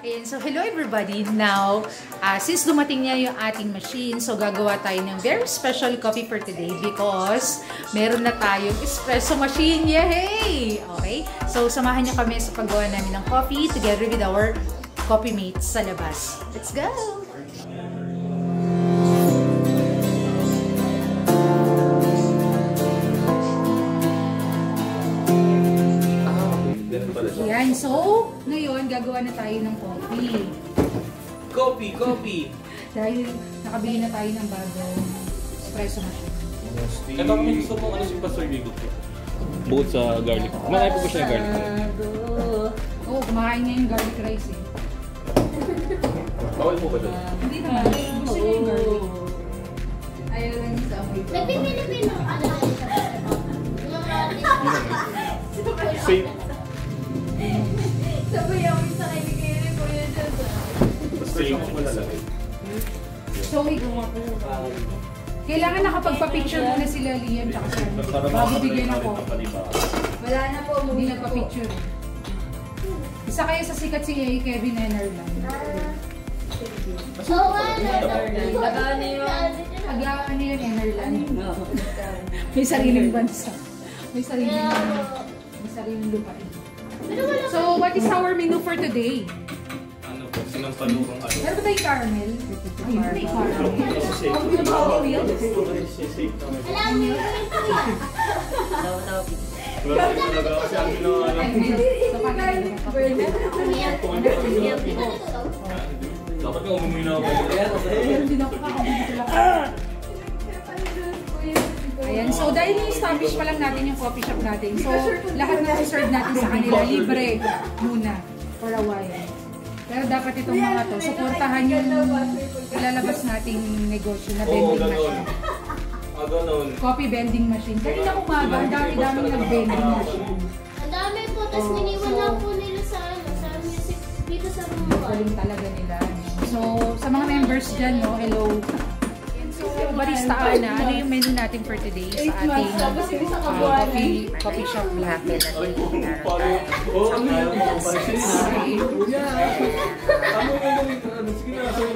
Ayan, so hello everybody. Now, since dumating niya yung ating machine, so gagawa tayo ng very special coffee for today because meron na tayong espresso machine. Yay! Okay? So, samahan niyo kami sa paggawa namin ng coffee together with our coffee mates sa labas. Let's go! Yan, so ngayon gagawa na tayo ng coffee. Coffee! Dahil nakabili na tayo ng bagong espresso machine. Ito kami gusto mong ano si Pastor Diego. Bukod sa garlic. Kumakain po ba siya ng garlic? Oo, kumakain niya yung garlic rice eh. Bawal po ba doon? Hindi naman, gusto niya yung garlic. Ayaw lang niya sa amoy. Nagpipilipino ano? Safe. Sabay ako sa kaibigan ko yun dyan sa... Safe mo malalagay. So, kailangan nakapagpa-picture muna sila Liam tsaka Sandy bago bigyan ng coffee. Wala na po. Hindi nagpa-picture. Isa kayo sa sikat si Kevin Enerland. Oo nga, Ano yun, Enerland? May sariling bansa. May sariling lupain. So, what is our menu for today? Ano po? Sinampalukang ano? Meron ba tayong caramel? Ayun, may caramel. Alam niyo yun kuya. Wala ko talaga kasi ang ginawa lang. Dapat nga umuwi na ako. Hindi na ako kakabili lang. Ayan, so dahil i-establish pa lang natin yung coffee shop natin, so lahat na serve natin sa kanila, libre muna for a while. Pero dapat itong mga to, supportahan yung ilalabas nating negosyo na vending machine. Ganon. Coffee vending machine. Kanina umaga, ang dami-dami nag-vending machine. Ang dami po, tapos niniwan lang po nila sa music dito sa room. Galing talaga nila. So, sa mga members dyan, no, hello. So, Barista Ana, ano yung menu natin for today sa ating coffee shop vlog?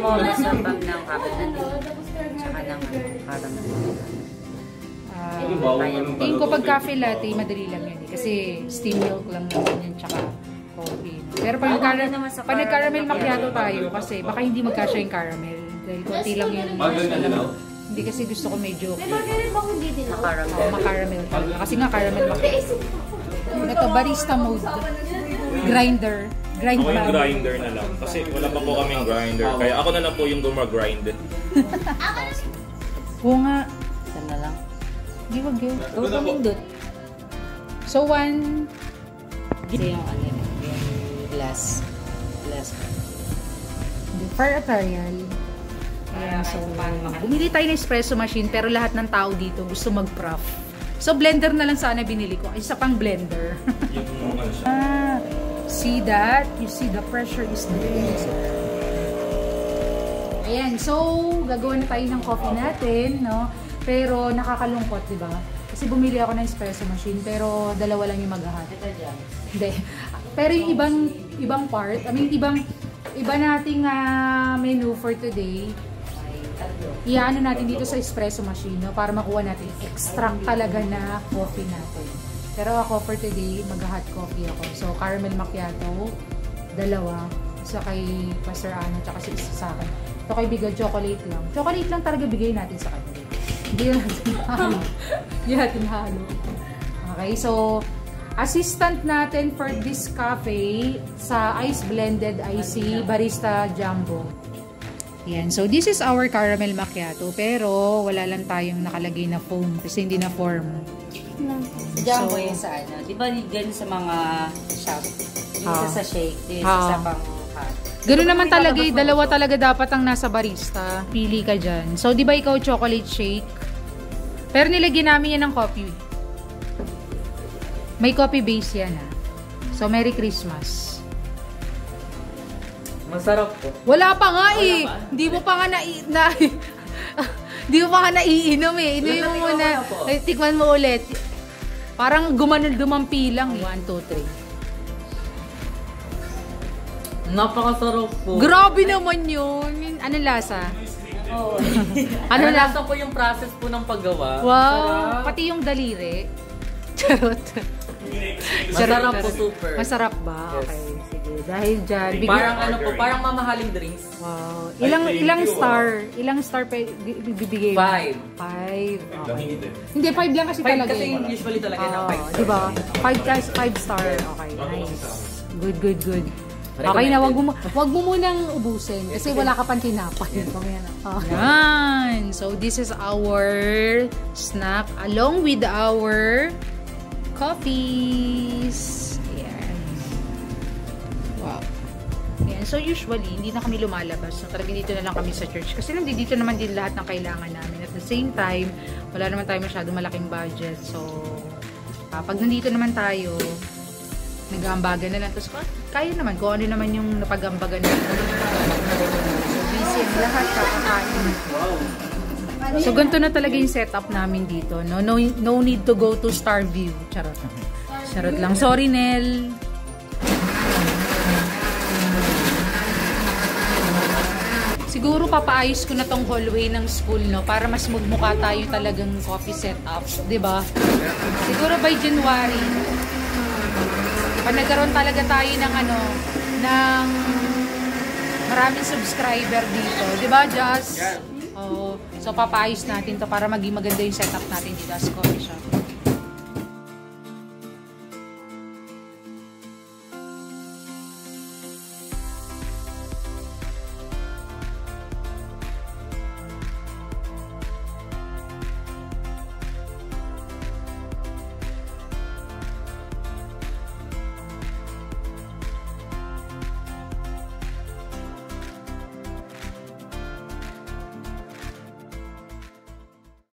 Masambag ng kapitan tsaka ng parang tingin ko pag cafe latte, madali lang yun eh. Kasi steam milk lang naman yun tsaka coffee. Pero pag nag-caramel macchiato tayo, kasi baka hindi magkasya yung caramel. Dahil konti lang yun. Hindi kasi gusto ko medyo May margarin ba kung hindi din ako? makaramel talaga. Kasi nga caramel macchiato. Ito, barista mode. Grinder. Grind Ako yung man. grinder na lang. Kasi wala pa po kaming grinder. Kaya ako na lang po yung gumagrind. Oo nga. Saan na lang? Hindi wag yun. Huwag kaming doon. So, one. Kasi yung ano yung glass. Fire trial. Ayan, so, bumili tayo ng espresso machine pero lahat ng tao dito gusto mag-prof. So, blender na lang sana binili ko. Isa pang blender. Yung ano siya. See that? You see the pressure is there. Ayan, so, gagawa na tayo ng coffee natin, no? Pero nakakalungkot, di ba? Kasi bumili ako ng espresso machine pero dalawa lang yung mag-ahat. Hindi. Pero yung ibang part, iba nating menu for today, iyaano natin dito sa espresso machine, no, para makuha natin extract talaga na coffee natin. Pero ako for today, mag-hot coffee ako. So, caramel macchiato, dalawa. Isa kay Pastor Ana, tsaka isa sa akin. Ito kay Biga, chocolate lang. Chocolate lang talaga bigay natin sa kanya. Hindi natin halo. Hindi natin halo. Okay, so, assistant natin for this cafe sa Ice Blended IC Barista Jumbo. Yan. So, this is our caramel macchiato. Pero, wala lang tayong nakalagay na foam kasi hindi na form. Jumbo yung sa ano. Di ba ganun sa mga shop? Isa sa shake, isa pang hot. Ganun naman talaga, dalawa talaga dapat ang nasa barista. Pili ka dyan. So, di ba ikaw chocolate shake? Pero nilagyan namin yan ng coffee. May coffee base yan ha. So, Merry Christmas. Masarap po. Wala pa nga eh. Hindi mo pa nga Hindi mo pa nga naiinom eh. Inumin mo muna. Tikman mo ulit. Parang dumampi lang eh. 1, 2, 3. Napakasarap po. Grabe naman yun. Ano lasa? Oo. Ano Ano lang? lasa po yung process po ng paggawa? Wow! Sarap. Pati yung daliri. Charot. Masarap po, Charot. super. Masarap ba? Yes. Okay, sige. Dahil dyan, Parang ano po, parang mamahaling drinks. Wow. Ilang star? Ilang star pa bibigay mo? 5. 5. Okay. Hindi, 5 lang kasi 5 talaga. kasi eh. usually talaga na Oo, 5. diba? 5 star. Okay, nice. Good. Okay na, wag mo munang ubusin kasi wala ka pang tinapay. Oh. Yan. So, this is our snack along with our coffees. Ayan. Wow. Ayan. So, usually, hindi na kami lumalabas. So, talagang dito na lang kami sa church. Kasi nandito naman din lahat ng kailangan namin. At the same time, wala naman tayo masyadong malaking budget. So, pag nandito naman tayo, nag-aambagan na lang. Tapos, kaya naman, kung ano naman yung napag-ambagan natin. So, busy ang lahat, kakakain. So, ganito na talaga yung setup namin dito. No need to go to Starview. Charot. Charot lang. Sorry, Nel. Siguro papaayos ko na tong hallway ng school, no? Para mas magmukha tayo talagang coffee setup. 'Di ba? Siguro by January, pag nagkaroon talaga tayo ng ng maraming subscriber dito. 'Di ba, Jazz? Oh, so papaayos natin to para maging maganda yung setup natin dito sa coffee shop.